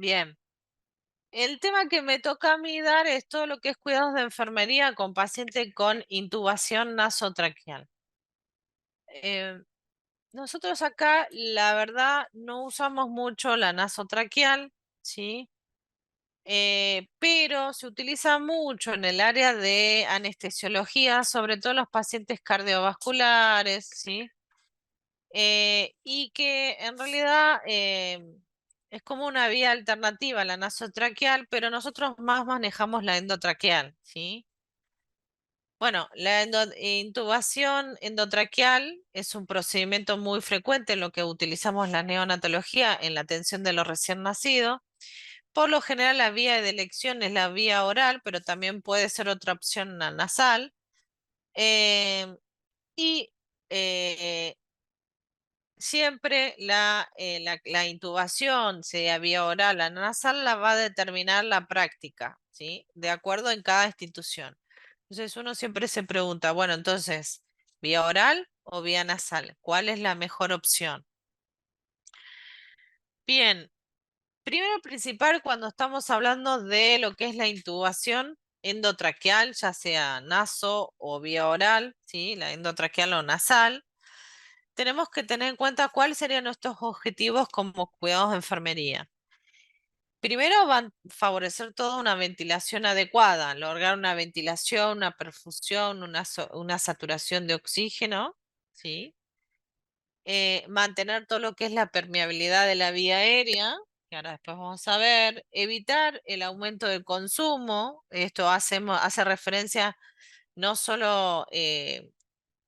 Bien. El tema que me toca a mí dar es todo lo que es cuidados de enfermería con paciente con intubación nasotraqueal. Eh, Nosotros acá, la verdad, no usamos mucho la nasotraqueal, ¿sí? Pero se utiliza mucho en el área de anestesiología, sobre todo en los pacientes cardiovasculares, ¿sí? Y que en realidad es como una vía alternativa a la nasotraqueal, pero nosotros más manejamos la endotraqueal, ¿sí? Bueno, la intubación endotraqueal es un procedimiento muy frecuente en lo que utilizamos la neonatología en la atención de los recién nacidos. Por lo general, la vía de elección es la vía oral, pero también puede ser otra opción la nasal. Eh, y eh, Siempre la intubación, sea vía oral o nasal, la va a determinar la práctica, ¿sí? De acuerdo en cada institución. Entonces uno siempre se pregunta, bueno, entonces, ¿vía oral o vía nasal? ¿Cuál es la mejor opción? Bien, primero principal cuando estamos hablando de lo que es la intubación endotraqueal, ya sea naso o vía oral, ¿sí? La endotraqueal o nasal. Tenemos que tener en cuenta cuáles serían nuestros objetivos como cuidados de enfermería. Primero van a favorecer toda una ventilación adecuada, lograr una ventilación, una perfusión, una saturación de oxígeno, ¿sí? Mantener todo lo que es la permeabilidad de la vía aérea, que ahora después vamos a ver, evitar el aumento del consumo, esto hace referencia no solo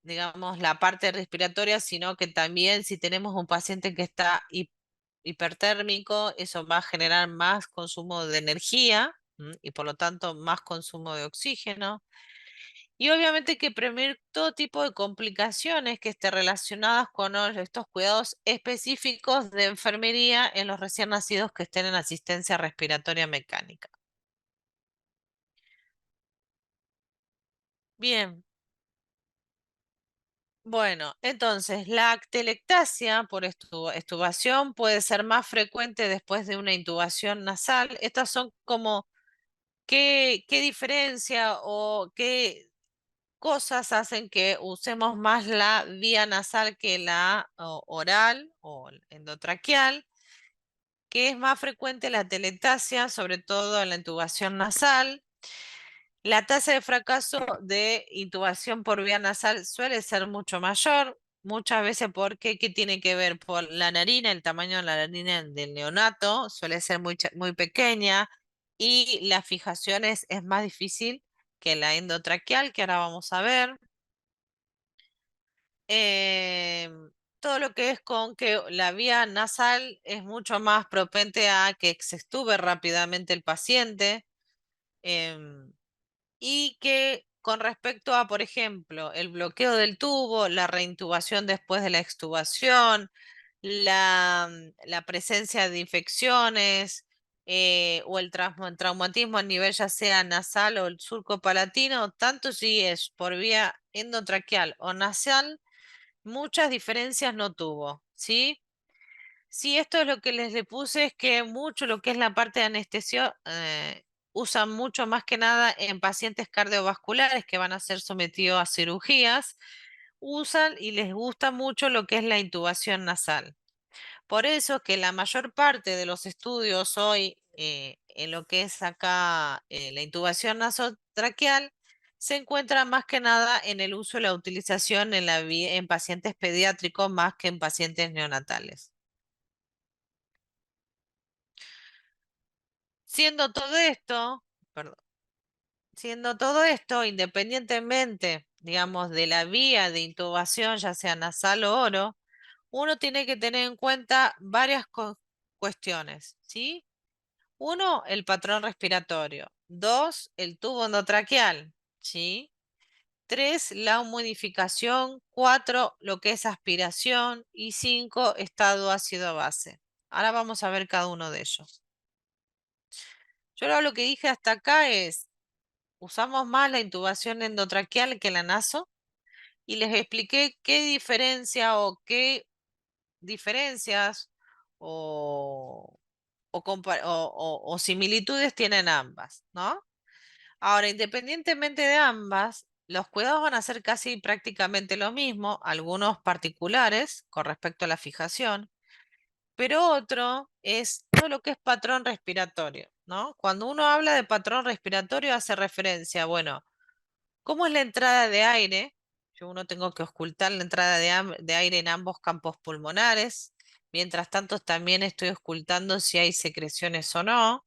digamos, la parte respiratoria, sino que también si tenemos un paciente que está hipertérmico, eso va a generar más consumo de energía, y por lo tanto más consumo de oxígeno. Y obviamente que prevenir todo tipo de complicaciones que estén relacionadas con estos cuidados específicos de enfermería en los recién nacidos que estén en asistencia respiratoria mecánica. Bien. Bueno, entonces la atelectasia por extubación puede ser más frecuente después de una intubación nasal. Estas son como qué diferencia o qué cosas hacen que usemos más la vía nasal que la oral o endotraqueal, que es más frecuente la atelectasia, sobre todo en la intubación nasal. La tasa de fracaso de intubación por vía nasal suele ser mucho mayor, muchas veces porque, ¿qué tiene que ver? Por la narina, el tamaño de la narina del neonato suele ser muy pequeña y la fijación es más difícil que la endotraqueal, que ahora vamos a ver. Todo lo que es con que la vía nasal es mucho más propense a que se extube rápidamente el paciente. em, y que con respecto a, por ejemplo, el bloqueo del tubo, la reintubación después de la extubación, la presencia de infecciones o el traumatismo a nivel ya sea nasal o el surco palatino, tanto si es por vía endotraqueal o nasal, muchas diferencias no tuvo, ¿sí? Sí, esto es lo que le puse, es que mucho lo que es la parte de anestesio usan mucho más que nada en pacientes cardiovasculares que van a ser sometidos a cirugías, usan y les gusta mucho lo que es la intubación nasal. Por eso que la mayor parte de los estudios hoy en lo que es acá la intubación nasotraqueal se encuentra más que nada en el uso y la utilización en pacientes pediátricos más que en pacientes neonatales. Siendo todo esto, perdón, siendo todo esto, independientemente, digamos, de la vía de intubación, ya sea nasal o oro, uno tiene que tener en cuenta varias cuestiones, ¿sí? Uno, el patrón respiratorio. Dos, el tubo endotraqueal, ¿sí? Tres, la humidificación. Cuatro, lo que es aspiración. Y cinco, estado ácido base. Ahora vamos a ver cada uno de ellos. Yo ahora lo que dije hasta acá es usamos más la intubación endotraqueal que la naso y les expliqué qué diferencia o qué diferencias o o similitudes tienen ambas, ¿no? Ahora, independientemente de ambas, los cuidados van a ser casi prácticamente lo mismo, algunos particulares con respecto a la fijación, pero otro es todo lo que es patrón respiratorio, ¿no? Cuando uno habla de patrón respiratorio hace referencia, bueno, ¿cómo es la entrada de aire? Yo uno tengo que ocultar la entrada de aire en ambos campos pulmonares. Mientras tanto, también estoy ocultando si hay secreciones o no.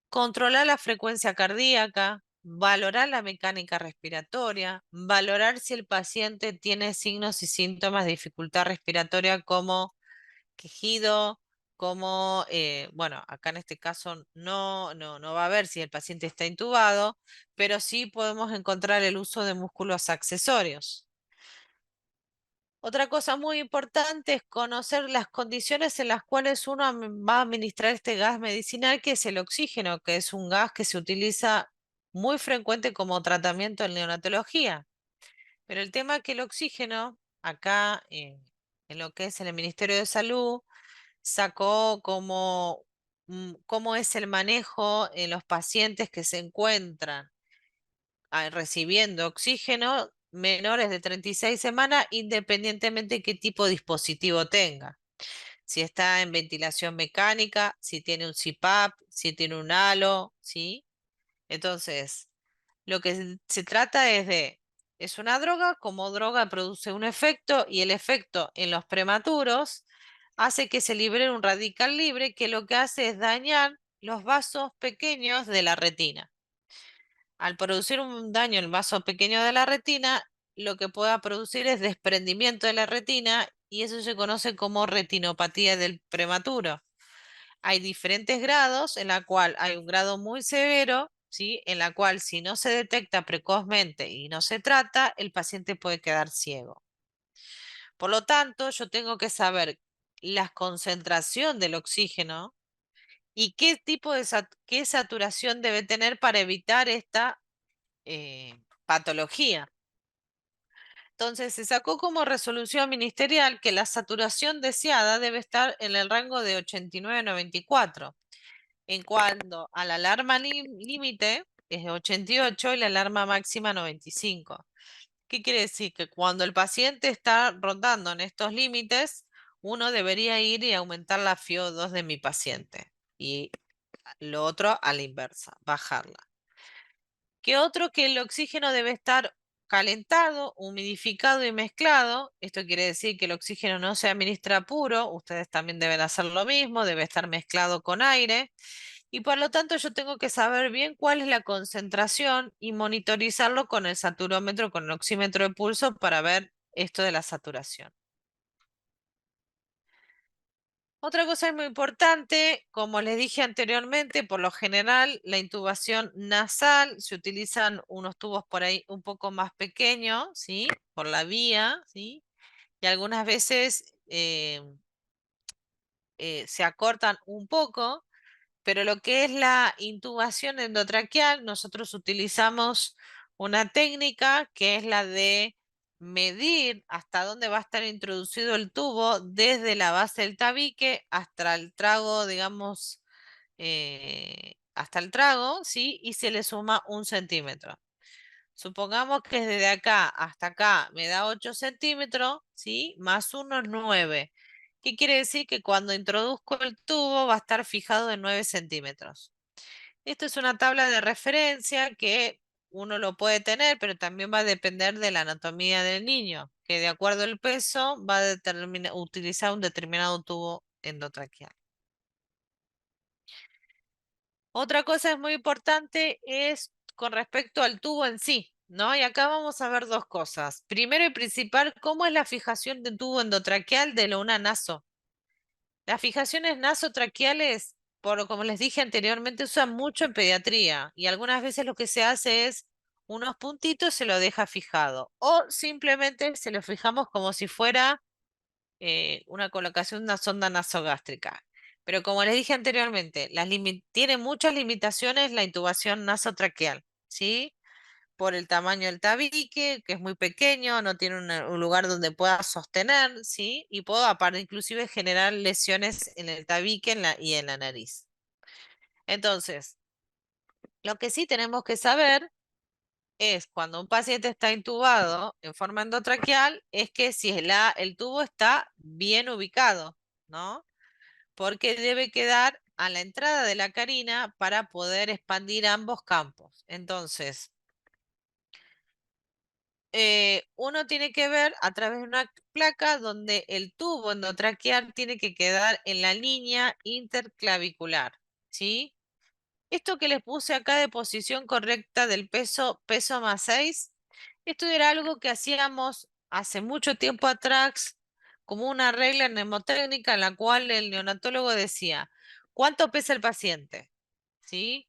Controlar la frecuencia cardíaca, valorar la mecánica respiratoria, valorar si el paciente tiene signos y síntomas de dificultad respiratoria como quejido, como, bueno, acá en este caso no va a ver si el paciente está intubado, pero sí podemos encontrar el uso de músculos accesorios. Otra cosa muy importante es conocer las condiciones en las cuales uno va a administrar este gas medicinal, que es el oxígeno, que es un gas que se utiliza muy frecuente como tratamiento en neonatología. Pero el tema es que el oxígeno, acá en lo que es en el Ministerio de Salud, sacó como cómo es el manejo en los pacientes que se encuentran recibiendo oxígeno menores de 36 semanas, independientemente de qué tipo de dispositivo tenga. Si está en ventilación mecánica, si tiene un CPAP, si tiene un halo, ¿sí? Entonces, lo que se trata es de, es una droga, como droga produce un efecto y el efecto en los prematuros hace que se libere un radical libre que lo que hace es dañar los vasos pequeños de la retina. Al producir un daño en el vaso pequeño de la retina, lo que pueda producir es desprendimiento de la retina y eso se conoce como retinopatía del prematuro. Hay diferentes grados en la cual hay un grado muy severo, ¿sí? En la cual si no se detecta precozmente y no se trata, el paciente puede quedar ciego. Por lo tanto, yo tengo que saber la concentración del oxígeno y qué tipo de qué saturación debe tener para evitar esta patología. Entonces, se sacó como resolución ministerial que la saturación deseada debe estar en el rango de 89 a 94. En cuanto a la alarma límite, es 88 y la alarma máxima 95. ¿Qué quiere decir? Que cuando el paciente está rondando en estos límites, uno debería ir y aumentar la FiO2 de mi paciente. Y lo otro a la inversa, bajarla. ¿Qué otro? Que el oxígeno debe estar calentado, humidificado y mezclado. Esto quiere decir que el oxígeno no se administra puro, ustedes también deben hacer lo mismo, debe estar mezclado con aire. Y por lo tanto yo tengo que saber bien cuál es la concentración y monitorizarlo con el saturómetro, con el oxímetro de pulso para ver esto de la saturación. Otra cosa muy importante, como les dije anteriormente, por lo general la intubación nasal se utilizan unos tubos por ahí un poco más pequeños, ¿sí? Por la vía, ¿sí? Y algunas veces se acortan un poco, pero lo que es la intubación endotraqueal, nosotros utilizamos una técnica que es la de medir hasta dónde va a estar introducido el tubo desde la base del tabique hasta el trago, digamos, hasta el trago, ¿sí? Y se le suma 1 centímetro. Supongamos que desde acá hasta acá me da 8 centímetros, ¿sí? Más 1 es 9. ¿Qué quiere decir? Que cuando introduzco el tubo va a estar fijado en 9 centímetros. Esto es una tabla de referencia que uno lo puede tener, pero también va a depender de la anatomía del niño, que de acuerdo al peso va a utilizar un determinado tubo endotraqueal. Otra cosa es muy importante es con respecto al tubo en sí, ¿no? Y acá vamos a ver dos cosas. Primero y principal, ¿cómo es la fijación del tubo endotraqueal de una naso? Las fijaciones nasotraqueales, por como les dije anteriormente, usan mucho en pediatría y algunas veces lo que se hace es unos puntitos se lo deja fijado o simplemente se lo fijamos como si fuera una colocación de una sonda nasogástrica. Pero como les dije anteriormente, tiene muchas limitaciones la intubación nasotraqueal, ¿sí? por el tamaño del tabique, que es muy pequeño, no tiene un lugar donde pueda sostener, ¿sí? Y puedo aparte inclusive generar lesiones en el tabique y en la nariz. Entonces, lo que sí tenemos que saber es cuando un paciente está intubado en forma endotraqueal, es que si el tubo está bien ubicado, ¿no? Porque debe quedar a la entrada de la carina para poder expandir ambos campos. Entonces, uno tiene que ver a través de una placa donde el tubo endotraqueal tiene que quedar en la línea interclavicular, ¿sí? Esto que les puse acá de posición correcta del peso más 6, esto era algo que hacíamos hace mucho tiempo atrás, como una regla mnemotécnica en la cual el neonatólogo decía, ¿cuánto pesa el paciente? ¿Sí?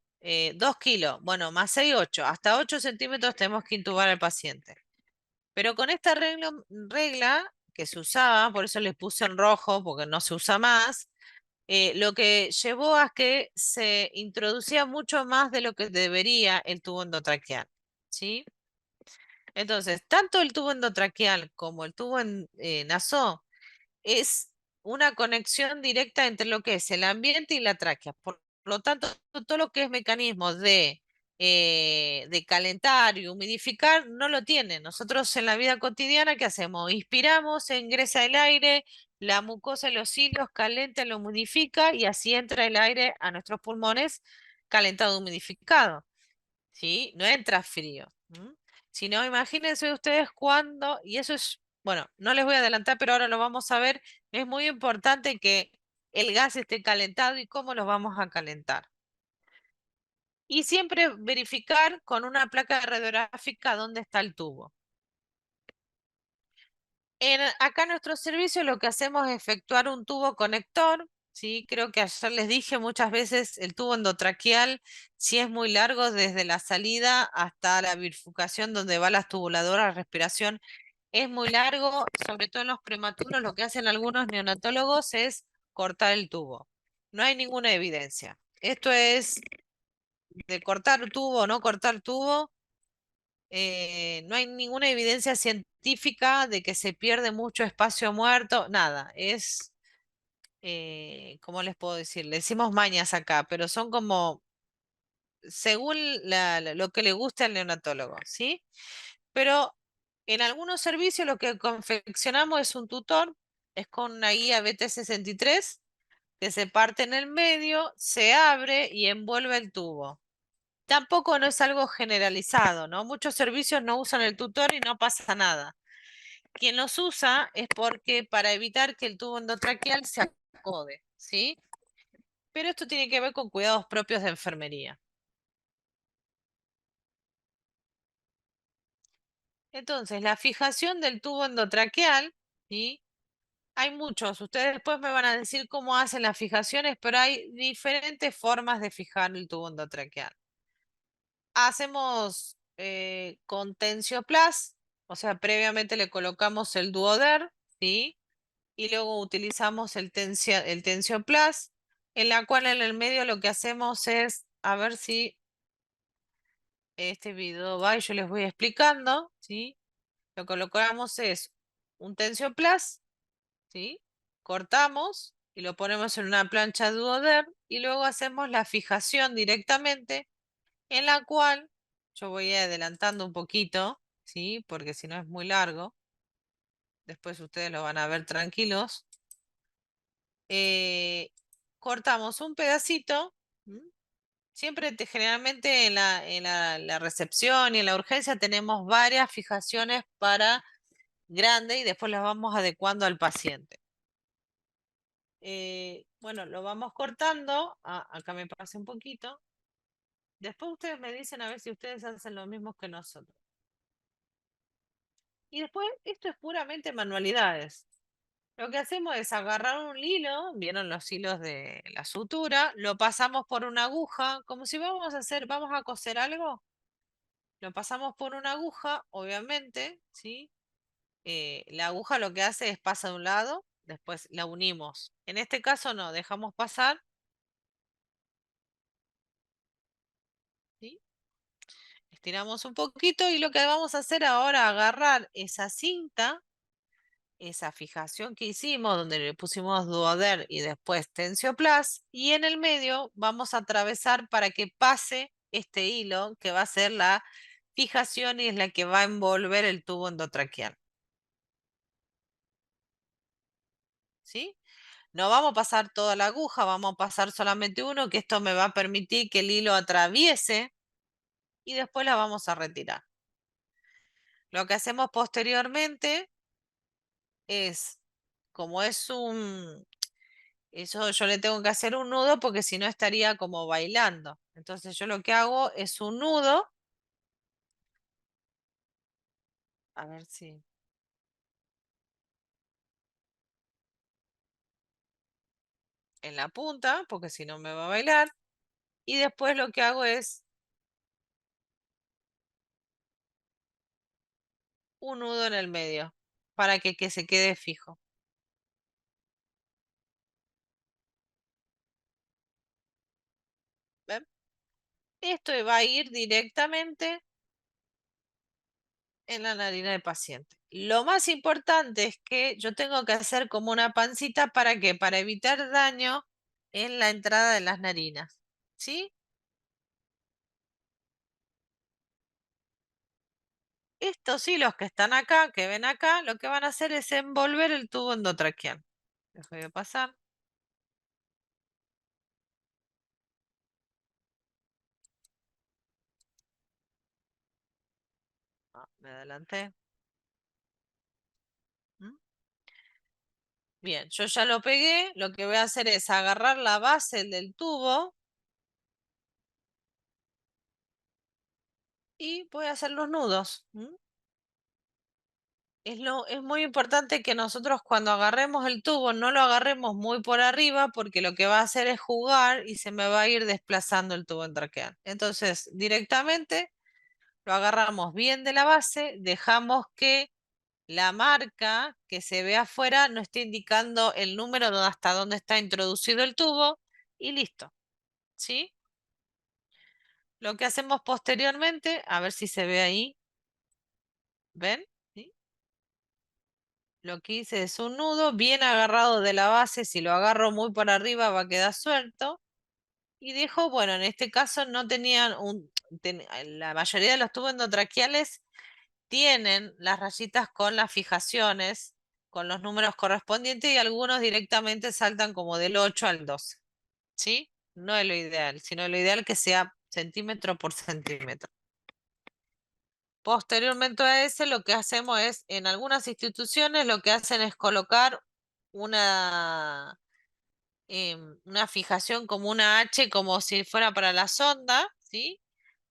2 kilos, bueno, más 6, 8, hasta 8 centímetros tenemos que intubar al paciente. Pero con esta regla que se usaba, por eso les puse en rojo, porque no se usa más, lo que llevó a que se introducía mucho más de lo que debería el tubo endotraqueal, ¿sí? Entonces, tanto el tubo endotraqueal como el tubo naso es una conexión directa entre lo que es el ambiente y la tráquea. Por lo tanto, todo lo que es mecanismo de calentar y humidificar no lo tiene. Nosotros en la vida cotidiana, ¿qué hacemos? Inspiramos, se ingresa el aire, la mucosa de los hilos calienta, lo humidifica y así entra el aire a nuestros pulmones calentado, humidificado. ¿Sí? No entra frío. ¿M? Sino, imagínense ustedes cuando, y eso es, bueno, no les voy a adelantar, pero ahora lo vamos a ver, es muy importante que el gas esté calentado y cómo lo vamos a calentar. Y siempre verificar con una placa radiográfica dónde está el tubo. Acá en nuestro servicio lo que hacemos es efectuar un tubo conector, ¿sí? Creo que ayer les dije muchas veces el tubo endotraqueal, si es muy largo desde la salida hasta la bifurcación donde va las tubuladoras de respiración, es muy largo, sobre todo en los prematuros, lo que hacen algunos neonatólogos es cortar el tubo. No hay ninguna evidencia. Esto es de cortar tubo o no cortar tubo, no hay ninguna evidencia científica de que se pierde mucho espacio muerto, nada, es, ¿cómo les puedo decir? Le decimos mañas acá, pero son como según lo que le guste al neonatólogo, ¿sí? Pero en algunos servicios lo que confeccionamos es un tutor, es con una guía BT63 que se parte en el medio, se abre y envuelve el tubo. Tampoco no es algo generalizado, ¿no? Muchos servicios no usan el tutor y no pasa nada. Quien los usa es porque para evitar que el tubo endotraqueal se acode, ¿sí? Pero esto tiene que ver con cuidados propios de enfermería. Entonces, la fijación del tubo endotraqueal, ¿sí? Hay muchos. Ustedes después me van a decir cómo hacen las fijaciones, pero hay diferentes formas de fijar el tubo endotraqueal. Hacemos con Tensioplast, o sea, previamente le colocamos el Duoder, ¿sí? Y luego utilizamos el Tensioplast, en la cual en el medio lo que hacemos es, a ver si este video va y yo les voy explicando, ¿sí? Lo que colocamos es un Tensioplast, ¿sí? Cortamos y lo ponemos en una plancha Duoder y luego hacemos la fijación directamente en la cual yo voy adelantando un poquito, ¿sí? Porque si no es muy largo, después ustedes lo van a ver tranquilos. Eh, Cortamos un pedacito, ¿m? Siempre generalmente la recepción y en la urgencia tenemos varias fijaciones para grande y después las vamos adecuando al paciente. Bueno, lo vamos cortando. Ah, acá me pasé un poquito. Después ustedes me dicen a ver si ustedes hacen lo mismo que nosotros. Y después, esto es puramente manualidades. Lo que hacemos es agarrar un hilo, vieron los hilos de la sutura, lo pasamos por una aguja, como si vamos a coser algo, lo pasamos por una aguja, obviamente, ¿sí? La aguja lo que hace es pasa de un lado, después la unimos. En este caso no, dejamos pasar, ¿sí? estiramos un poquito y lo que vamos a hacer ahora, agarrar esa cinta, esa fijación que hicimos, donde le pusimos duoder y después tensioplast, y en el medio vamos a atravesar para que pase este hilo que va a ser la fijación y es la que va a envolver el tubo endotraqueal. ¿Sí? No vamos a pasar toda la aguja, vamos a pasar solamente uno, que esto me va a permitir que el hilo atraviese y después la vamos a retirar. Lo que hacemos posteriormente es, como es eso yo le tengo que hacer un nudo porque si no estaría como bailando. Entonces yo lo que hago es un nudo, a ver si en la punta, porque si no me va a bailar. Y después lo que hago es un nudo en el medio para que se quede fijo. ¿Ven? Esto va a ir directamente en la narina del paciente. Lo más importante es que yo tengo que hacer como una pancita para que, para evitar daño en la entrada de las narinas. ¿Sí? Estos hilos que están acá, que ven acá, lo que van a hacer es envolver el tubo endotraqueal. Dejo de pasar. Ah, me adelanté. ¿Mm? Bien, yo ya lo pegué. Lo que voy a hacer es agarrar la base del tubo y voy a hacer los nudos. Es muy importante que nosotros cuando agarremos el tubo no lo agarremos muy por arriba porque lo que va a hacer es jugar y se me va a ir desplazando el tubo entraqueal. Entonces, directamente lo agarramos bien de la base, dejamos que la marca que se ve afuera nos esté indicando el número hasta dónde está introducido el tubo y listo. ¿Sí? Lo que hacemos posteriormente, a ver si se ve ahí, ¿ven? ¿Sí? Lo que hice es un nudo bien agarrado de la base, si lo agarro muy por arriba va a quedar suelto. Y dejo, bueno, en este caso no tenían la mayoría de los tubos endotraqueales tienen las rayitas con las fijaciones, con los números correspondientes y algunos directamente saltan como del 8 al 12. ¿Sí? No es lo ideal, sino lo ideal que sea centímetro por centímetro. Posteriormente a ese, lo que hacemos es, en algunas instituciones, lo que hacen es colocar una, una fijación como una H, como si fuera para la sonda, ¿sí?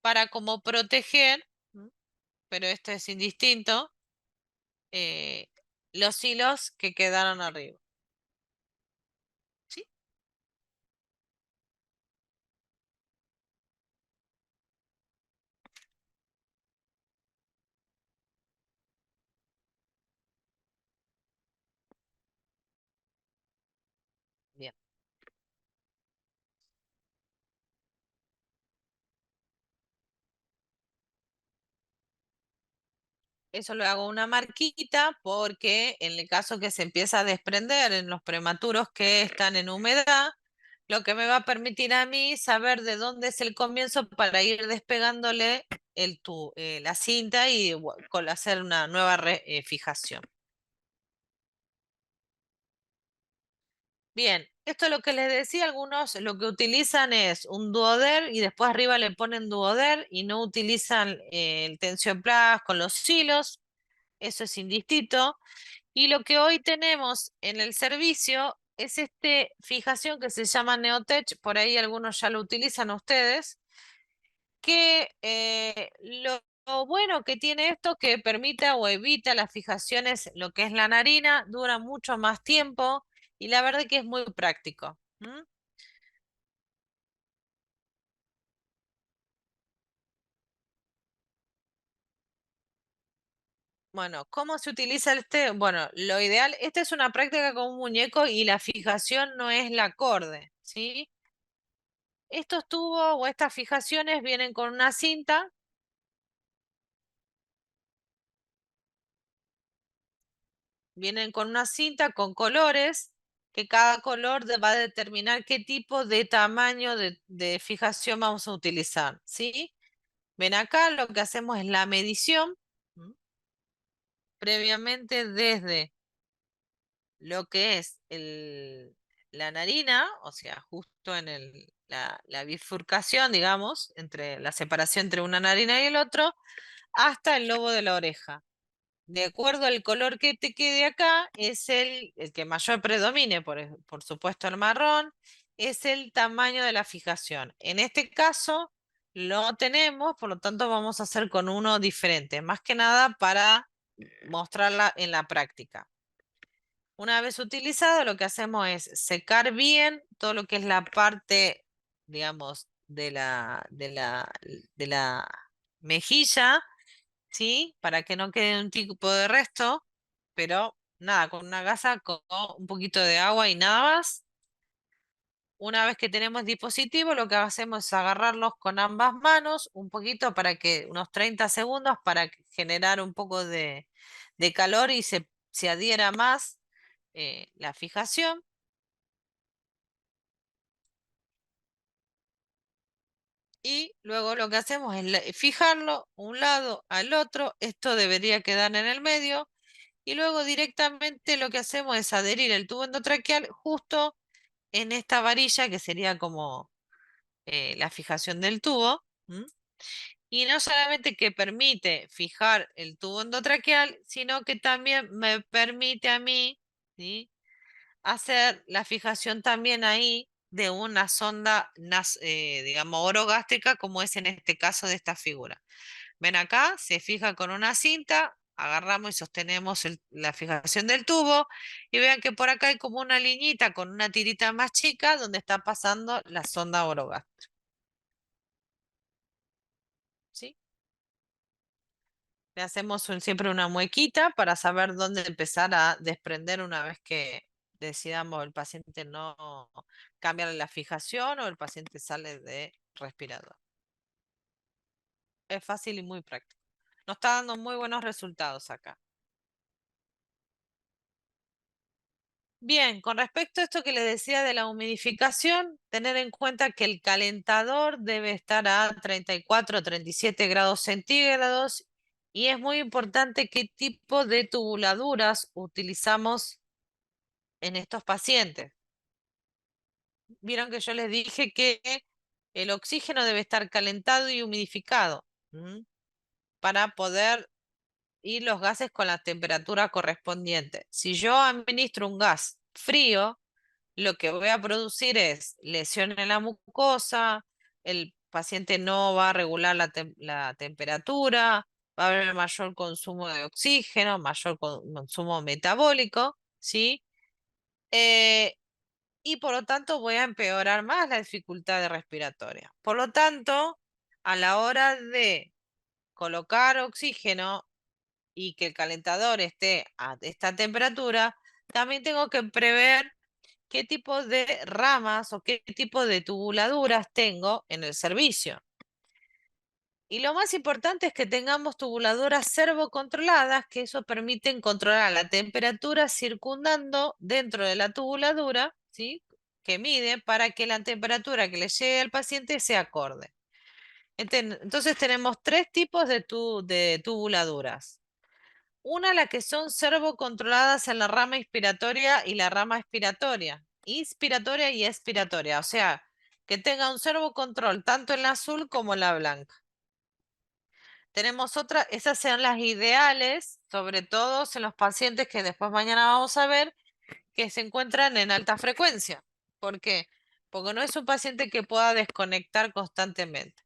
Para como proteger, ¿m? Pero esto es indistinto, eh, los hilos que quedaron arriba, ¿sí? Bien. Eso le hago una marquita porque en el caso que se empieza a desprender en los prematuros que están en humedad, lo que me va a permitir a mí saber de dónde es el comienzo para ir despegándole la cinta y hacer una nueva fijación. Bien, esto es lo que les decía, algunos lo que utilizan es un duoder y después arriba le ponen duoder y no utilizan el tensioplast con los hilos, eso es indistinto. Y lo que hoy tenemos en el servicio es este fijación que se llama Neotech, por ahí algunos ya lo utilizan ustedes, que lo bueno que tiene esto que permite o evita las fijaciones, lo que es la narina, dura mucho más tiempo y la verdad que es muy práctico. Bueno, ¿cómo se utiliza este? Bueno, lo ideal, esta es una práctica con un muñeco y la fijación no es la acorde, ¿sí? Estos tubos o estas fijaciones vienen con una cinta vienen con una cinta con colores, que cada color va a determinar qué tipo de tamaño de fijación vamos a utilizar, ¿sí? Ven acá, lo que hacemos es la medición, ¿m? Previamente desde lo que es la narina, o sea, justo en la bifurcación, digamos, entre la separación entre una narina y el otro, hasta el lobo de la oreja. De acuerdo al color que te quede acá, es el que mayor predomine, por supuesto el marrón, es el tamaño de la fijación. En este caso lo tenemos, por lo tanto vamos a hacer con uno diferente, más que nada para mostrarla en la práctica. Una vez utilizado, lo que hacemos es secar bien todo lo que es la parte, digamos, de la mejilla, ¿sí? Para que no quede un tipo de resto, pero nada, con una gasa, con un poquito de agua y nada más. Una vez que tenemos dispositivo, lo que hacemos es agarrarlos con ambas manos, un poquito para que, unos 30 segundos, para generar un poco de calor y se adhiera más la fijación. Y luego lo que hacemos es fijarlo un lado al otro. Esto debería quedar en el medio. Y luego directamente lo que hacemos es adherir el tubo endotraqueal justo en esta varilla que sería como la fijación del tubo. ¿M? Y no solamente que permite fijar el tubo endotraqueal, sino que también me permite a mí, ¿sí?, hacer la fijación también ahí de una sonda, digamos, orogástrica, como es en este caso de esta figura. Ven acá, se fija con una cinta, agarramos y sostenemos la fijación del tubo y vean que por acá hay como una liñita con una tirita más chica donde está pasando la sonda orogástrica. ¿Sí? Le hacemos siempre una muequita para saber dónde empezar a desprender una vez que decidamos el paciente no cambiar la fijación o el paciente sale de respirador. Es fácil y muy práctico. Nos está dando muy buenos resultados acá. Bien, con respecto a esto que le decía de la humidificación, tener en cuenta que el calentador debe estar a 34 o 37 grados centígrados y es muy importante qué tipo de tubuladuras utilizamos en estos pacientes. Vieron que yo les dije que el oxígeno debe estar calentado y humidificado, ¿m? Para poder ir los gases con la temperatura correspondiente. Si yo administro un gas frío, lo que voy a producir es lesión en la mucosa, el paciente no va a regular la temperatura, va a haber mayor consumo de oxígeno, mayor consumo metabólico, ¿sí? Eh, y por lo tanto voy a empeorar más la dificultad respiratoria. Por lo tanto, a la hora de colocar oxígeno y que el calentador esté a esta temperatura, también tengo que prever qué tipo de ramas o qué tipo de tubuladuras tengo en el servicio. Y lo más importante es que tengamos tubuladoras servocontroladas, que eso permiten controlar la temperatura circundando dentro de la tubuladura, ¿sí?, que mide para que la temperatura que le llegue al paciente sea acorde. Entonces tenemos tres tipos de tubuladuras. Una, las que son servocontroladas en la rama inspiratoria y la rama expiratoria. Inspiratoria y expiratoria. O sea, que tenga un servocontrol tanto en la azul como en la blanca. Tenemos otra, esas son las ideales, sobre todo en los pacientes que después mañana vamos a ver que se encuentran en alta frecuencia. ¿Por qué? Porque no es un paciente que pueda desconectar constantemente.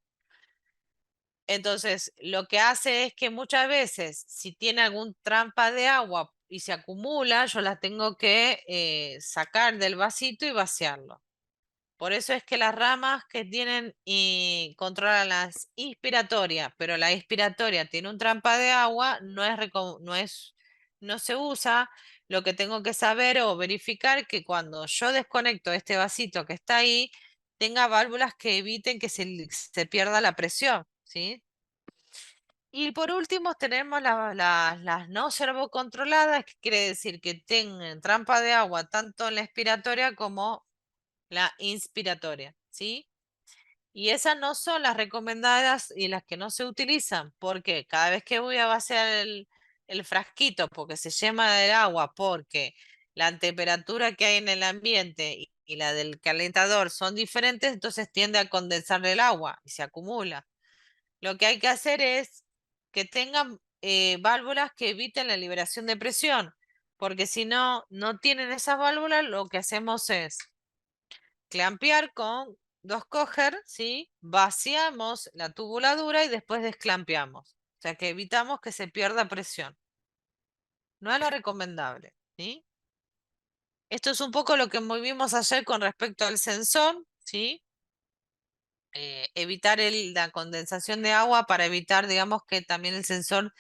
Entonces, lo que hace es que muchas veces, si tiene algún trampa de agua y se acumula, yo la tengo que sacar del vasito y vaciarlo. Por eso es que las ramas que tienen y controlan las inspiratorias, pero la inspiratoria tiene un trampa de agua, no se usa. Lo que tengo que saber o verificar que cuando yo desconecto este vasito que está ahí, tenga válvulas que eviten que se pierda la presión, ¿sí? Y por último tenemos las no servocontroladas, que quiere decir que tengan trampa de agua tanto en la expiratoria como la inspiratoria, ¿sí? Y esas no son las recomendadas y las que no se utilizan, porque cada vez que voy a vaciar el frasquito, porque se llena del agua, porque la temperatura que hay en el ambiente y la del calentador son diferentes, entonces tiende a condensar el agua y se acumula. Lo que hay que hacer es que tengan válvulas que eviten la liberación de presión, porque si no, no tienen esas válvulas, lo que hacemos es clampear con dos coger, ¿sí? Vaciamos la tubuladura y después desclampeamos. O sea que evitamos que se pierda presión. No es lo recomendable, ¿sí? Esto es un poco lo que vimos ayer con respecto al sensor, ¿sí? Evitar la condensación de agua para evitar, digamos, que también el sensor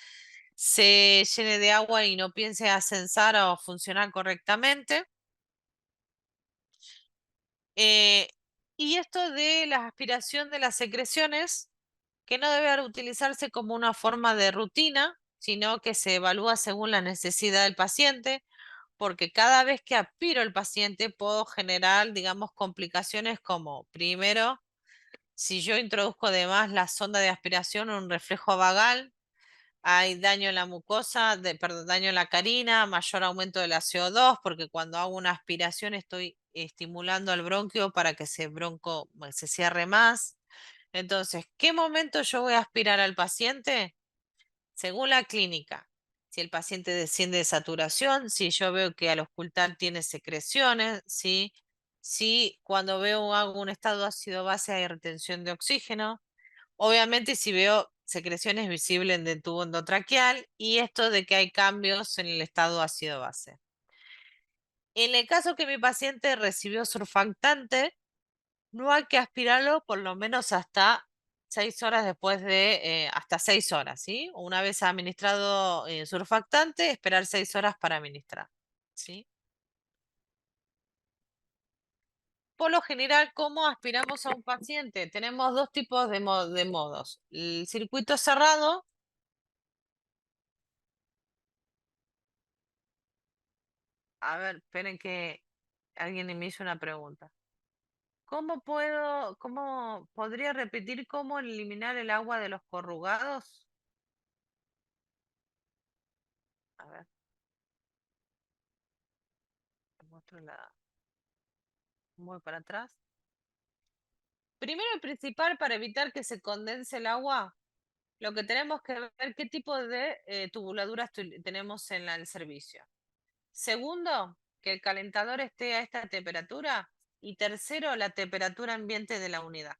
se llene de agua y no piense a censar o funcionar correctamente. Eh, y esto de la aspiración de las secreciones, que no debe utilizarse como una forma de rutina, sino que se evalúa según la necesidad del paciente, porque cada vez que aspiro el paciente puedo generar, digamos, complicaciones como, primero, si yo introduzco además la sonda de aspiración o un reflejo vagal, hay daño en la mucosa, perdón, daño en la carina, mayor aumento de la CO2, porque cuando hago una aspiración estoy estimulando al bronquio para que ese bronco se cierre más. Entonces, ¿qué momento yo voy a aspirar al paciente? Según la clínica. Si el paciente desciende de saturación, si yo veo que al ocultar tiene secreciones, si cuando veo hago un estado ácido base hay retención de oxígeno. Obviamente, si veo secreciones visibles en el tubo endotraqueal y esto de que hay cambios en el estado ácido base. En el caso que mi paciente recibió surfactante, no hay que aspirarlo por lo menos hasta 6 horas después hasta 6 horas, ¿sí? Una vez administrado surfactante, esperar 6 horas para administrar, ¿sí? Por lo general, ¿cómo aspiramos a un paciente? Tenemos dos tipos de modos. El circuito cerrado, a ver, esperen que alguien me hizo una pregunta. Cómo podría repetir cómo eliminar el agua de los corrugados? A ver, te muestro voy para atrás. Primero y principal, para evitar que se condense el agua, lo que tenemos que ver qué tipo de tubuladuras tenemos en el servicio. Segundo, que el calentador esté a esta temperatura. Y tercero, la temperatura ambiente de la unidad.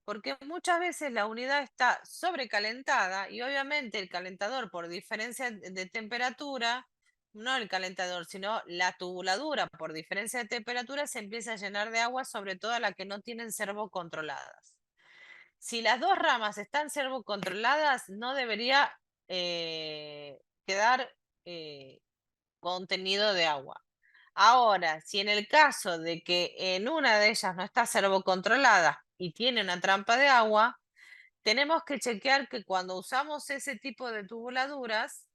Porque muchas veces la unidad está sobrecalentada y obviamente el calentador, por diferencia de temperatura, no el calentador, sino la tubuladura, por diferencia de temperatura, se empieza a llenar de agua, sobre todo las que no tienen servo controladas. Si las dos ramas están servocontroladas, no debería quedar eh, contenido de agua. Ahora, si en el caso de que en una de ellas no está servocontrolada y tiene una trampa de agua, tenemos que chequear que cuando usamos ese tipo de tubuladuras,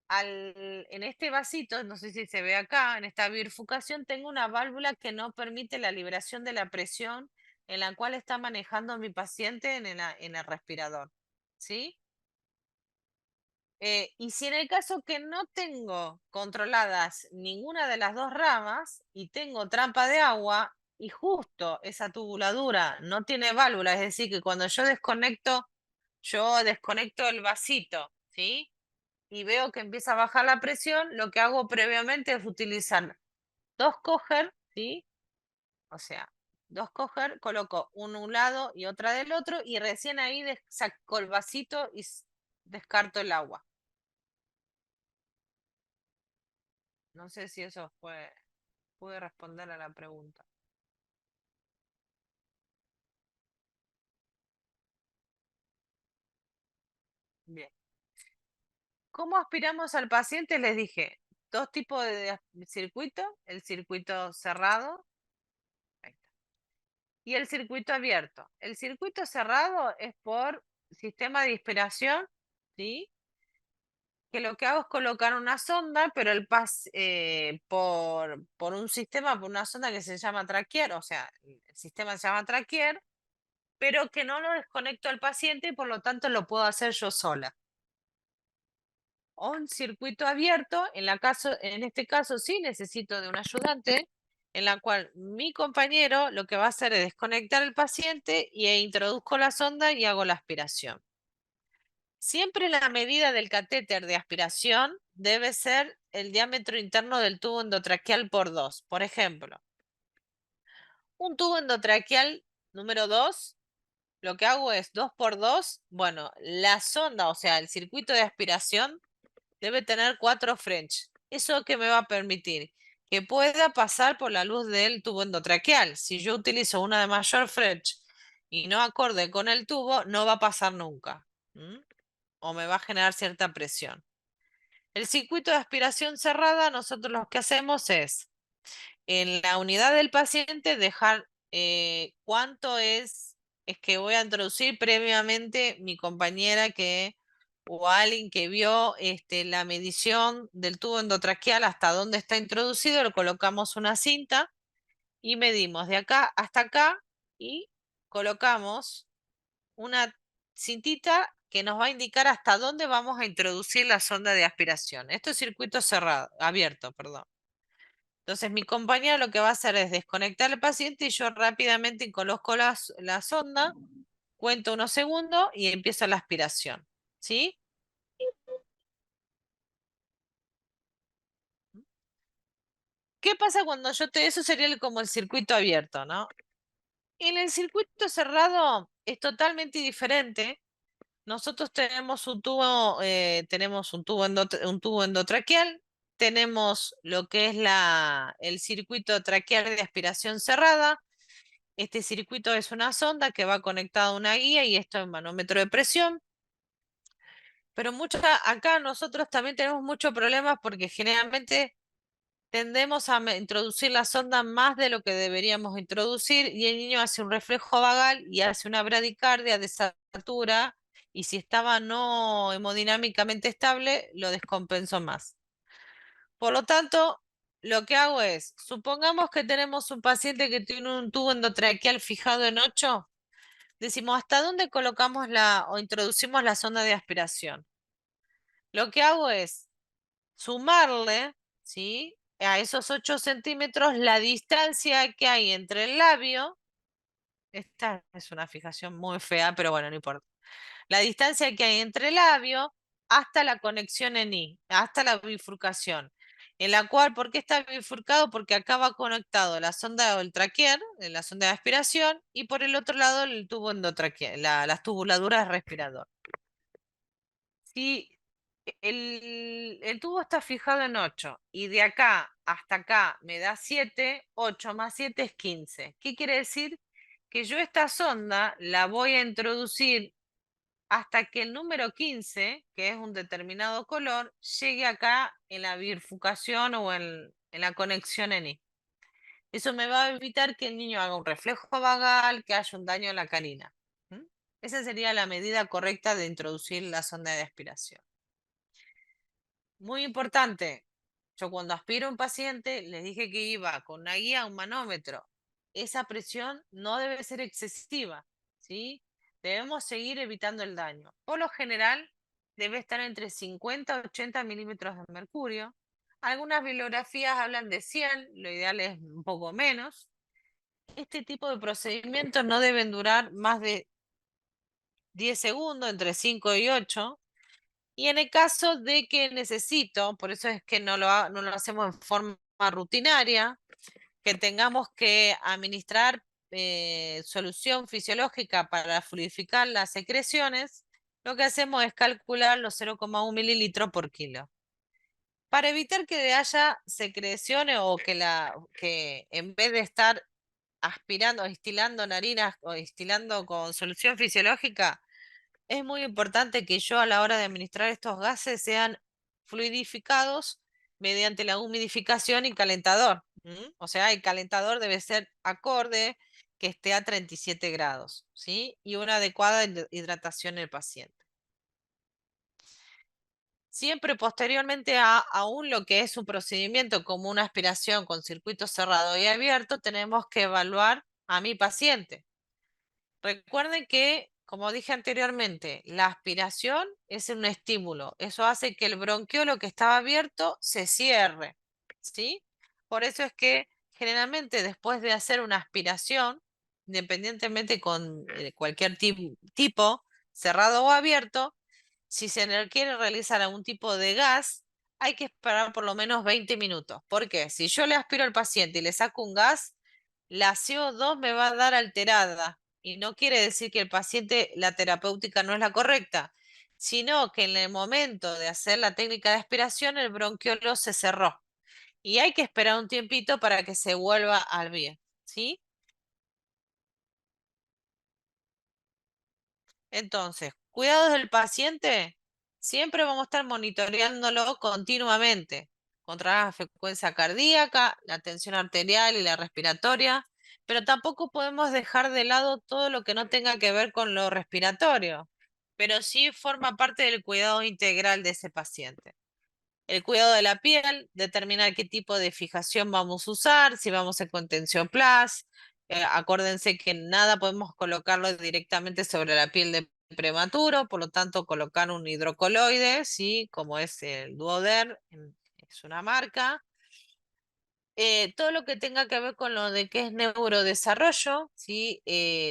en este vasito, no sé si se ve acá, en esta bifurcación, tengo una válvula que no permite la liberación de la presión en la cual está manejando mi paciente en el respirador. ¿Sí? Y si en el caso que no tengo controladas ninguna de las dos ramas y tengo trampa de agua y justo esa tubuladura no tiene válvula, es decir, que cuando yo desconecto el vasito, ¿sí? Y veo que empieza a bajar la presión, lo que hago previamente es utilizar dos coger, ¿sí? O sea, dos coger, coloco uno a un lado y otra del otro y recién ahí saco el vasito y descarto el agua. No sé si eso pude responder a la pregunta. Bien. ¿Cómo aspiramos al paciente? Les dije, dos tipos de circuito, el circuito cerrado, ahí está, y el circuito abierto. El circuito cerrado es por sistema de inspiración ¿sí? Que lo que hago es colocar una sonda, pero por un sistema, por una sonda que se llama traquear, o sea, el sistema se llama traquear, pero que no lo desconecto al paciente y por lo tanto lo puedo hacer yo sola. O un circuito abierto, en este caso sí necesito de un ayudante, en la cual mi compañero lo que va a hacer es desconectar al paciente introduzco la sonda y hago la aspiración. Siempre la medida del catéter de aspiración debe ser el diámetro interno del tubo endotraqueal por 2. Por ejemplo, un tubo endotraqueal número 2, lo que hago es 2 por 2. Bueno, la sonda, o sea, el circuito de aspiración debe tener 4 French. ¿Eso que me va a permitir? Que pueda pasar por la luz del tubo endotraqueal. Si yo utilizo una de mayor French y no acorde con el tubo, no va a pasar nunca. ¿Mm? O me va a generar cierta presión. El circuito de aspiración cerrada, nosotros lo que hacemos es, en la unidad del paciente, dejar cuánto es que voy a introducir previamente mi compañera o alguien que vio la medición del tubo endotraqueal hasta dónde está introducido, le colocamos una cinta y medimos de acá hasta acá y colocamos una cintita que nos va a indicar hasta dónde vamos a introducir la sonda de aspiración. Esto es circuito cerrado, abierto, perdón. Entonces mi compañera lo que va a hacer es desconectar al paciente y yo rápidamente coloco la sonda, cuento unos segundos y empieza la aspiración. ¿Sí? ¿Qué pasa cuando eso sería como el circuito abierto, ¿no? En el circuito cerrado es totalmente diferente. Nosotros tenemos un tubo endotraqueal, tenemos lo que es el circuito traqueal de aspiración cerrada. Este circuito es una sonda que va conectada a una guía y esto es un manómetro de presión. Pero acá nosotros también tenemos muchos problemas porque generalmente tendemos a introducir la sonda más de lo que deberíamos introducir y el niño hace un reflejo vagal y hace una bradicardia, desatura y si estaba no hemodinámicamente estable, lo descompensó más. Por lo tanto, lo que hago es, supongamos que tenemos un paciente que tiene un tubo endotraqueal fijado en 8, decimos, ¿hasta dónde colocamos o introducimos la sonda de aspiración? Lo que hago es sumarle, ¿sí? A esos 8 centímetros la distancia que hay entre el labio, esta es una fijación muy fea, pero bueno, no importa. La distancia que hay entre el labio hasta la conexión en I, hasta la bifurcación, en la cual, ¿por qué está bifurcado? Porque acá va conectado la sonda o el traquear, la sonda de aspiración, y por el otro lado el tubo endotraqueal, las tubuladuras respirador. Si el tubo está fijado en 8 y de acá hasta acá me da 7, 8 más 7 es 15. ¿Qué quiere decir? Que yo esta sonda la voy a introducir hasta que el número 15, que es un determinado color, llegue acá en la bifurcación o en la conexión en I. Eso me va a evitar que el niño haga un reflejo vagal, que haya un daño en la canina. ¿Mm? Esa sería la medida correcta de introducir la sonda de aspiración. Muy importante. Yo cuando aspiro a un paciente les dije que iba con una guía, un manómetro. Esa presión no debe ser excesiva, ¿sí? Debemos seguir evitando el daño. Por lo general, debe estar entre 50 y 80 milímetros de mercurio. Algunas bibliografías hablan de 100, lo ideal es un poco menos. Este tipo de procedimientos no deben durar más de 10 segundos, entre 5 y 8. Y en el caso de que necesito, por eso es que no lo hacemos en forma rutinaria, que tengamos que administrar solución fisiológica para fluidificar las secreciones, lo que hacemos es calcular los 0,1 mililitros por kilo. Para evitar que haya secreciones o que en vez de estar aspirando o estilando narinas o estilando con solución fisiológica, es muy importante que yo a la hora de administrar estos gases sean fluidificados mediante la humidificación y calentador. ¿M? O sea, el calentador debe ser acorde, que esté a 37 grados, ¿sí? Y una adecuada hidratación del paciente. Siempre posteriormente a aún lo que es un procedimiento como una aspiración con circuito cerrado y abierto, tenemos que evaluar a mi paciente. Recuerden que, como dije anteriormente, la aspiración es un estímulo. Eso hace que el bronquiolo que estaba abierto se cierre, ¿sí? Por eso es que generalmente después de hacer una aspiración, independientemente con cualquier tipo, cerrado o abierto, si se le quiere realizar algún tipo de gas, hay que esperar por lo menos 20 minutos. ¿Por qué? Si yo le aspiro al paciente y le saco un gas, la CO2 me va a dar alterada y no quiere decir que el paciente, la terapéutica no es la correcta, sino que en el momento de hacer la técnica de aspiración el bronquiolo se cerró y hay que esperar un tiempito para que se vuelva al bien, ¿sí? Entonces, cuidados del paciente, siempre vamos a estar monitoreándolo continuamente, controlar la frecuencia cardíaca, la tensión arterial y la respiratoria, pero tampoco podemos dejar de lado todo lo que no tenga que ver con lo respiratorio, pero sí forma parte del cuidado integral de ese paciente. El cuidado de la piel, determinar qué tipo de fijación vamos a usar, si vamos a contención plus. Acuérdense que nada podemos colocarlo directamente sobre la piel de prematuro, por lo tanto colocar un hidrocoloide, ¿sí? Como es el Duoder, es una marca. Todo lo que tenga que ver con lo de que es neurodesarrollo, ¿sí?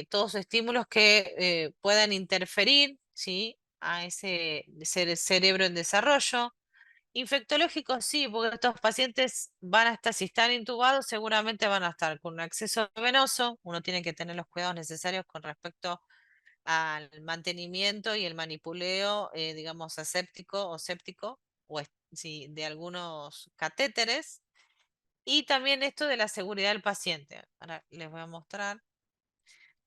Todos estímulos que puedan interferir, ¿sí? A ese cerebro en desarrollo. Infectológicos sí, porque estos pacientes van a estar, si están intubados, seguramente van a estar con un acceso venoso. Uno tiene que tener los cuidados necesarios con respecto al mantenimiento y el manipuleo, digamos, aséptico o séptico, sí, de algunos catéteres. Y también esto de la seguridad del paciente. Ahora les voy a mostrar.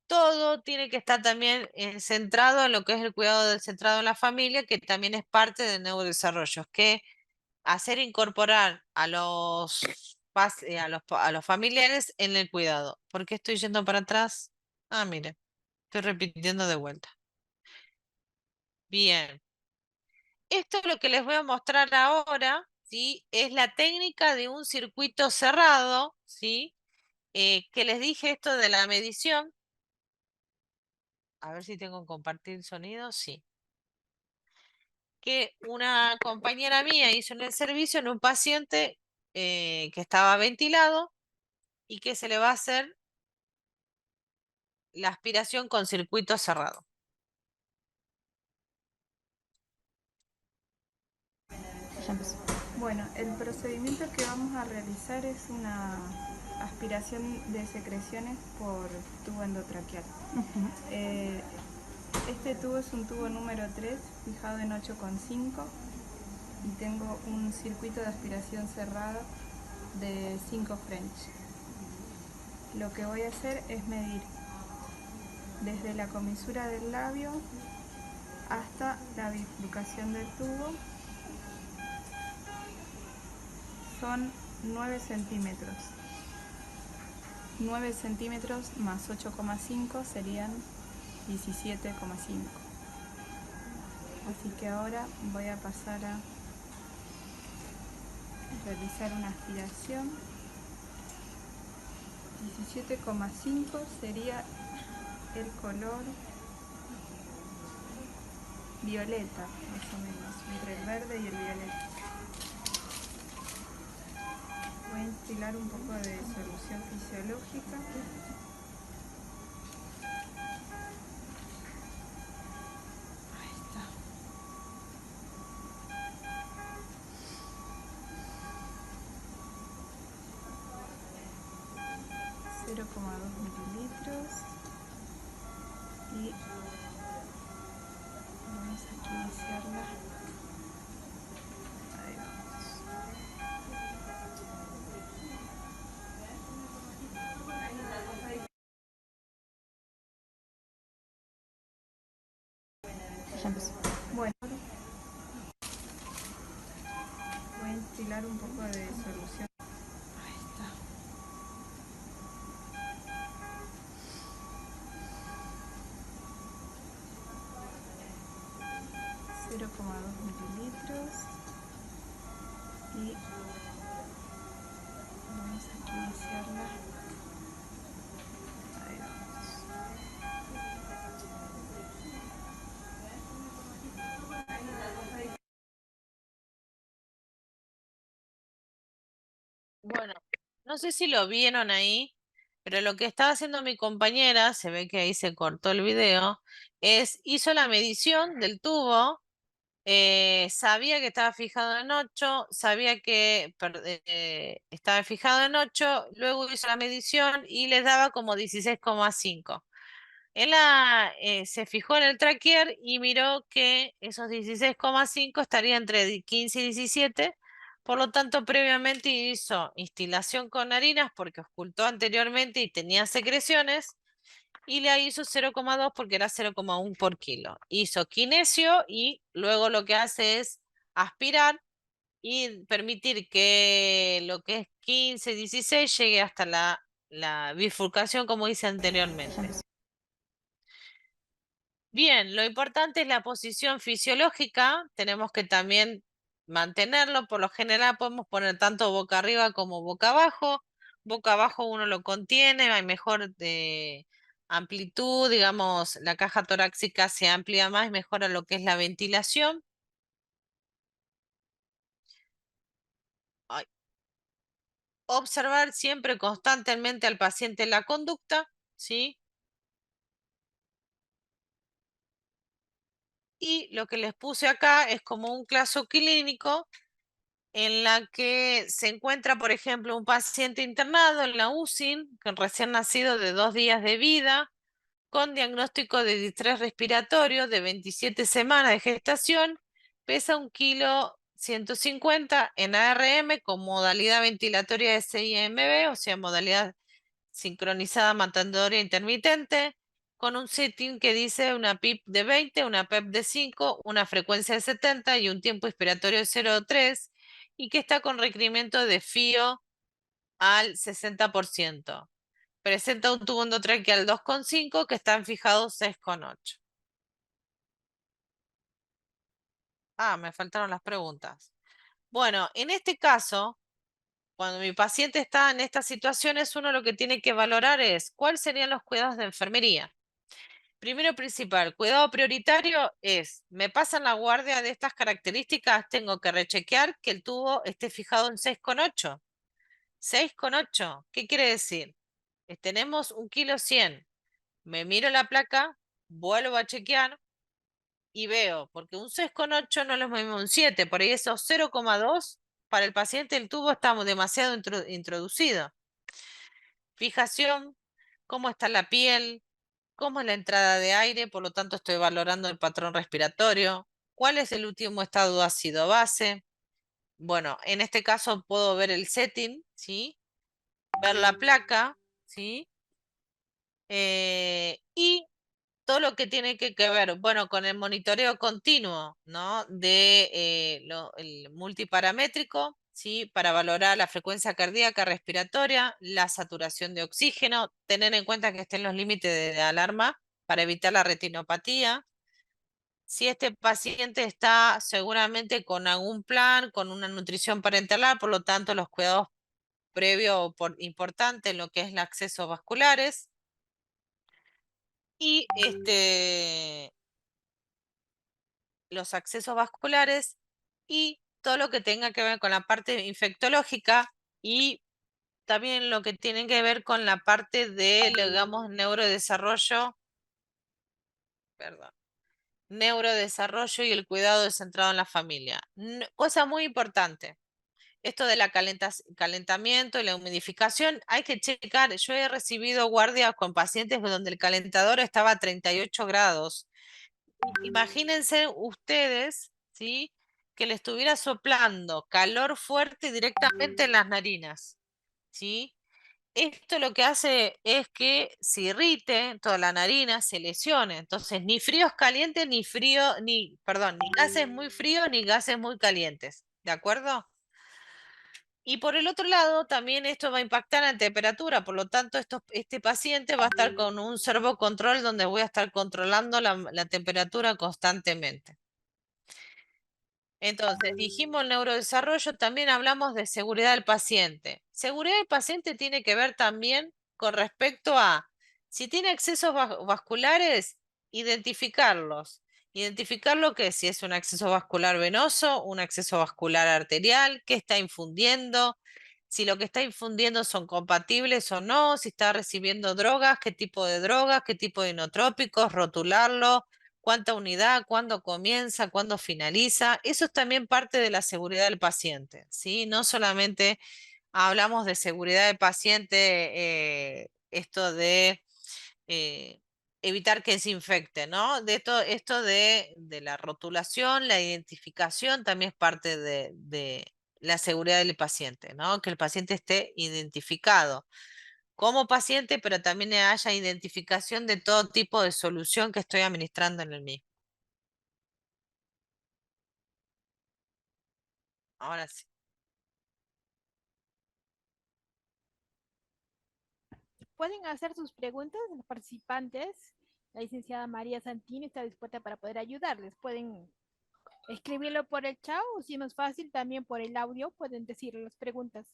Todo tiene que estar también centrado en lo que es el cuidado del centrado en la familia, que también es parte del neurodesarrollo, que hacer incorporar a a los familiares en el cuidado. ¿Por qué estoy yendo para atrás? Ah, mire, estoy repitiendo de vuelta. Bien, esto es lo que les voy a mostrar ahora, ¿sí? Es la técnica de un circuito cerrado, ¿sí? Que les dije esto de la medición. A ver si tengo que compartir sonido, sí. Que una compañera mía hizo en el servicio en un paciente que estaba ventilado y que se le va a hacer la aspiración con circuito cerrado. Ya empezó. Bueno, el procedimiento que vamos a realizar es una aspiración de secreciones por tubo endotraqueal. Eh, este tubo es un tubo número 3, fijado en 8,5 y tengo un circuito de aspiración cerrado de 5 French. Lo que voy a hacer es medir desde la comisura del labio hasta la bifurcación del tubo. Son 9 centímetros. 9 centímetros más 8,5 serían 17,5. Así que ahora voy a pasar a realizar una aspiración. 17,5 sería el color violeta, más o menos, entre el verde y el violeta. Voy a instilar un poco de solución fisiológica. Ahí está. 0,2 mililitros y vamos aquí a iniciarla. Ahí vamos. Ya empezó. Bueno, voy a instilar un poco de solución. Ahí está. 0,2 mililitros y vamos a iniciarla. Ahí vamos. Bueno, no sé si lo vieron ahí, pero lo que estaba haciendo mi compañera, se ve que ahí se cortó el video, hizo la medición del tubo. Sabía que estaba fijado en 8, sabía que estaba fijado en 8, luego hizo la medición y les daba como 16,5. Se fijó en el tracker y miró que esos 16,5 estaría entre 15 y 17, por lo tanto previamente hizo instilación con harinas porque ocultó anteriormente y tenía secreciones y le hizo 0,2 porque era 0,1 por kilo. Hizo kinesio y luego lo que hace es aspirar y permitir que lo que es 15, 16 llegue hasta la bifurcación como hice anteriormente. Bien, lo importante es la posición fisiológica, tenemos que también mantenerlo, por lo general podemos poner tanto boca arriba como boca abajo uno lo contiene, hay mejor amplitud, digamos, la caja torácica se amplía más, mejora lo que es la ventilación. Ay, observar siempre constantemente al paciente la conducta, ¿sí? Y lo que les puse acá es como un caso clínico en la que se encuentra, por ejemplo, un paciente internado en la UCI, con recién nacido de 2 días de vida, con diagnóstico de distrés respiratorio de 27 semanas de gestación, pesa 1,150 kg en ARM con modalidad ventilatoria de CIMB, o sea, modalidad sincronizada matatoria intermitente, con un setting que dice una PIP de 20, una PEP de 5, una frecuencia de 70 y un tiempo expiratorio de 0,3, y que está con requerimiento de FIO al 60%. Presenta un tubo endotraqueal 2,5 que están fijados 6,8. Ah, me faltaron las preguntas. Bueno, en este caso, cuando mi paciente está en estas situaciones, uno lo que tiene que valorar es cuáles serían los cuidados de enfermería. Primero principal, cuidado prioritario es, me pasan la guardia de estas características, tengo que rechequear que el tubo esté fijado en 6,8. 6,8, ¿qué quiere decir? Tenemos 1,100 kg. Me miro la placa, vuelvo a chequear y veo, porque un 6,8 no es lo mismo un 7, por ahí esos 0,2 para el paciente el tubo está demasiado introducido. Fijación, cómo está la piel, cómo es la entrada de aire, por lo tanto estoy valorando el patrón respiratorio, cuál es el último estado ácido-base. Bueno, en este caso puedo ver el setting, ¿sí? Ver la placa, ¿sí? Y todo lo que tiene que ver, bueno, con el monitoreo continuo, ¿no? El multiparamétrico, ¿sí? Para valorar la frecuencia cardíaca respiratoria, la saturación de oxígeno, tener en cuenta que estén los límites de alarma para evitar la retinopatía. Si este paciente está seguramente con algún plan, con una nutrición parenteral, por lo tanto, los cuidados previos importantes en lo que es el acceso vasculares. Y los accesos vasculares y todo lo que tenga que ver con la parte infectológica y también lo que tiene que ver con la parte de, digamos, neurodesarrollo, perdón, neurodesarrollo y el cuidado centrado en la familia. Cosa muy importante. Esto de la calentamiento y la humidificación, hay que checar. Yo he recibido guardias con pacientes donde el calentador estaba a 38 grados. Imagínense ustedes, ¿sí? Que le estuviera soplando calor fuerte directamente en las narinas, ¿sí? Esto lo que hace es que se irrite toda la narina, se lesione. Entonces, ni fríos calientes, ni frío, ni, perdón, ni gases muy fríos, ni gases muy calientes. ¿De acuerdo? Y por el otro lado, también esto va a impactar en temperatura, por lo tanto, este paciente va a estar con un servocontrol donde voy a estar controlando la temperatura constantemente. Entonces, dijimos el neurodesarrollo, también hablamos de seguridad del paciente. Seguridad del paciente tiene que ver también con respecto a si tiene accesos vasculares, identificarlos. Identificar lo que es, si es un acceso vascular venoso, un acceso vascular arterial, qué está infundiendo, si lo que está infundiendo son compatibles o no, si está recibiendo drogas, qué tipo de inotrópicos, rotularlo, cuánta unidad, cuándo comienza, cuándo finaliza. Eso es también parte de la seguridad del paciente, ¿sí? No solamente hablamos de seguridad del paciente, esto de eh, evitar que se infecte, ¿no? De esto de la rotulación, la identificación también es parte de la seguridad del paciente, ¿no? Que el paciente esté identificado como paciente, pero también haya identificación de todo tipo de solución que estoy administrando en el mismo. Ahora sí. Pueden hacer sus preguntas los participantes. La licenciada María Santini está dispuesta para poder ayudarles. Pueden escribirlo por el chat o si no es fácil, también por el audio pueden decir las preguntas.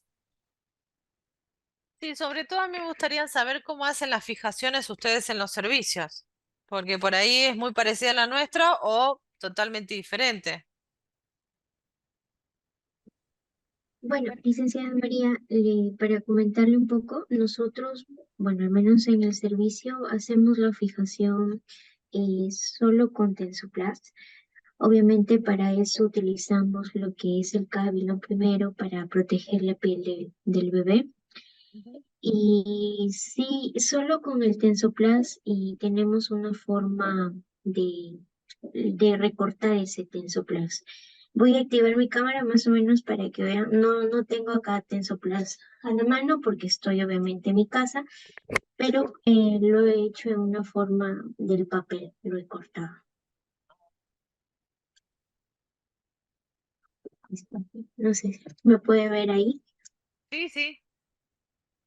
Sí, sobre todo a mí me gustaría saber cómo hacen las fijaciones ustedes en los servicios, porque por ahí es muy parecida a la nuestra o totalmente diferente. Bueno, Bueno, licenciada María, para comentarle un poco, nosotros, bueno, al menos en el servicio, hacemos la fijación solo con Tensoplast. Obviamente para eso utilizamos lo que es el cábilo primero para proteger la piel del bebé. Ujú. Y sí, solo con el Tensoplast y tenemos una forma de, de recortar ese Tensoplast. Voy a activar mi cámara más o menos para que vean. No, no tengo acá Tensoplast a la mano porque estoy obviamente en mi casa, pero lo he hecho en una forma del papel, lo he cortado. Listo. No sé si me puede ver ahí. Sí, sí,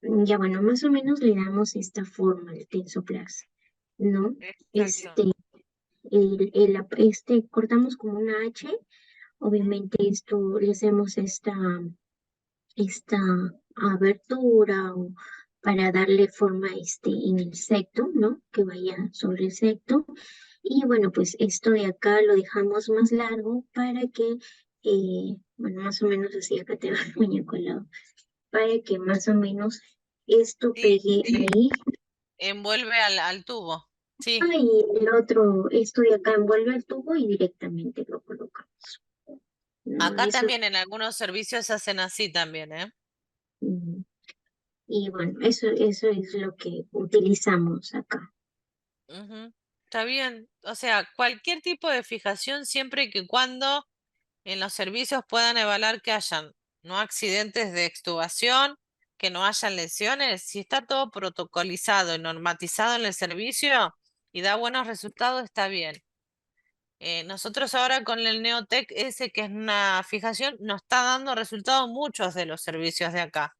Ya bueno, más o menos le damos esta forma al Tensoplast, ¿no? exacto. Este, cortamos como una H, Ujú. obviamente esto le hacemos esta abertura o para darle forma en el septo, ¿no? Que vaya sobre el septo. Y bueno, pues esto de acá lo dejamos más largo para que, bueno, más o menos así, acá te va el muñeco al lado, para que más o menos esto Sí, pegue ahí. envuelve al tubo. Sí, Ah, y el otro, esto de acá envuelve el tubo y directamente lo colocamos. No, acá eso. también en algunos servicios se hacen así también, ¿eh? mm, Y bueno, eso es lo que utilizamos acá. Ujú. Está bien. O sea, cualquier tipo de fijación siempre y que cuando en los servicios puedan evaluar que hayan no accidentes de extubación, que no hayan lesiones. Si está todo protocolizado y normatizado en el servicio y da buenos resultados, está bien. Nosotros ahora con el Neotec ese que es una fijación, nos está dando resultados muchos de los servicios de acá.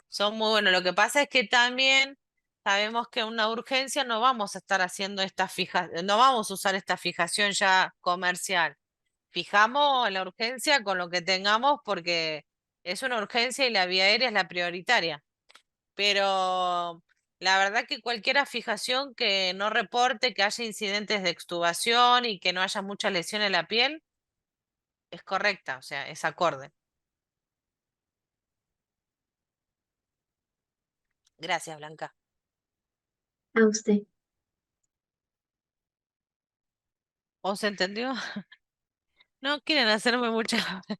Son muy buenos. Lo que pasa es que también sabemos que en una urgencia no vamos a estar haciendo esta fija, no vamos a usar esta fijación ya comercial. Fijamos la urgencia con lo que tengamos porque es una urgencia y la vía aérea es la prioritaria. Pero la verdad que cualquier fijación que no reporte que haya incidentes de extubación y que no haya mucha lesión en la piel es correcta, o sea, es acorde. Gracias, Blanca. A usted. ¿O se entendió? No quieren hacerme muchas. creo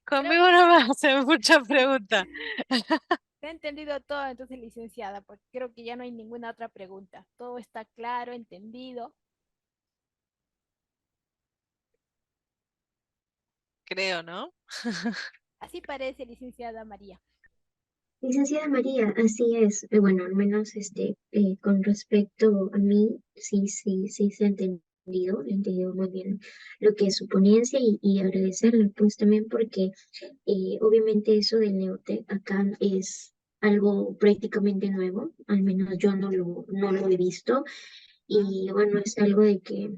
Conmigo no me hacen muchas preguntas. que he entendido todo entonces, licenciada, porque creo que ya no hay ninguna otra pregunta. Todo está claro, entendido. Creo, ¿no? Así parece, licenciada María. Licenciada María, así es. Bueno, al menos con respecto a mí, sí se ha he entendido muy bien lo que es su ponencia y agradecerle pues también porque obviamente eso del Neotec acá es algo prácticamente nuevo, al menos yo no lo he visto ¿Mm? y bueno, es algo de que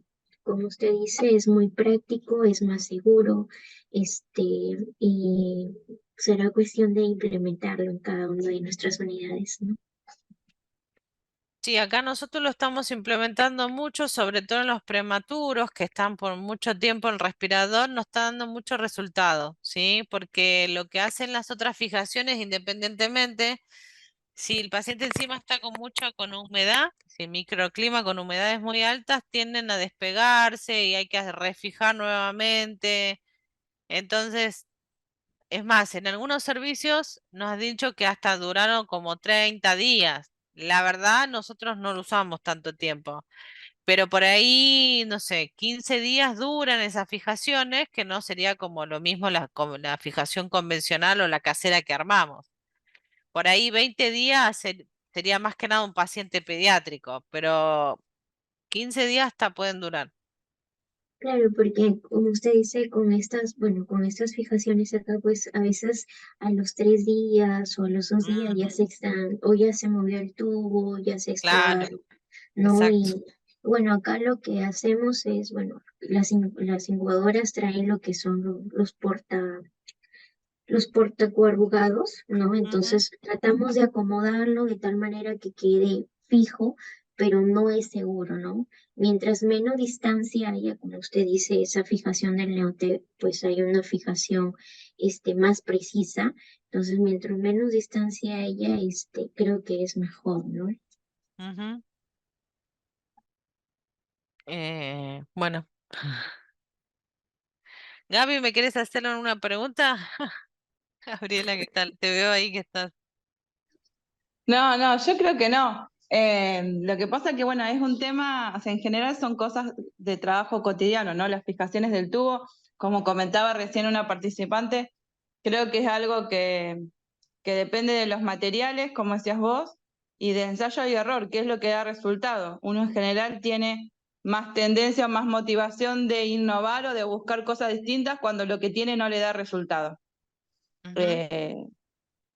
como usted dice, es muy práctico, es más seguro, y será cuestión de implementarlo en cada una de nuestras unidades, ¿no? Sí, acá nosotros lo estamos implementando mucho, sobre todo en los prematuros que están por mucho tiempo en respirador, nos está dando mucho resultado, ¿sí? Porque lo que hacen las otras fijaciones, independientemente, si el paciente encima está con humedad, si el microclima con humedades muy altas, tienden a despegarse y hay que refijar nuevamente. Entonces, es más, en algunos servicios nos han dicho que hasta duraron como 30 días. La verdad, nosotros no lo usamos tanto tiempo, pero por ahí, no sé, 15 días duran esas fijaciones, que no sería como lo mismo como la fijación convencional o la casera que armamos. Por ahí 20 días sería más que nada un paciente pediátrico, pero 15 días hasta pueden durar. Claro, porque como usted dice, bueno, con estas fijaciones acá, pues a veces a los 3 días o a los 2 días ya Mm, se están, o ya se movió el tubo, ya se claro, extubaron, ¿no? exacto. Y bueno, acá lo que hacemos es, bueno, las incubadoras traen lo que son los portacoarrugados, ¿no? Ujú, Entonces tratamos de acomodarlo de tal manera que quede fijo, pero no es seguro, ¿no? Mientras menos distancia haya, como usted dice, esa fijación del leote, pues hay una fijación, más precisa. Entonces, mientras menos distancia haya, creo que es mejor, ¿no? ujú. Bueno, Gaby, ¿me quieres hacer una pregunta? Gabriela, ¿qué tal? Te veo ahí que estás. No, no, yo creo que no. Lo que pasa que, bueno, es un tema, o sea, en general son cosas de trabajo cotidiano, ¿no? Las fijaciones del tubo, como comentaba recién una participante, creo que es algo que depende de los materiales, como decías vos, y de ensayo y error, que es lo que da resultado. Uno en general tiene más tendencia, más motivación de innovar o de buscar cosas distintas cuando lo que tiene no le da resultado. Ujú, Eh,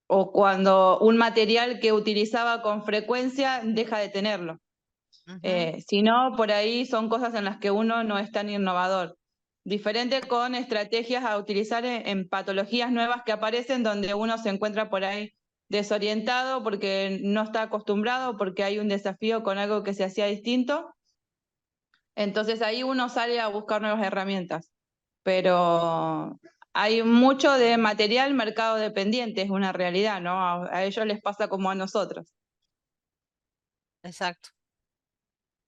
o cuando un material que utilizaba con frecuencia deja de tenerlo. ujú, Si no, por ahí son cosas en las que uno no es tan innovador. Diferente con estrategias a utilizar en patologías nuevas que aparecen donde uno se encuentra por ahí desorientado porque no está acostumbrado, porque hay un desafío con algo que se hacía distinto. Entonces ahí uno sale a buscar nuevas herramientas. Pero hay mucho de material mercado dependiente, es una realidad, ¿no? A ellos les pasa como a nosotros. exacto.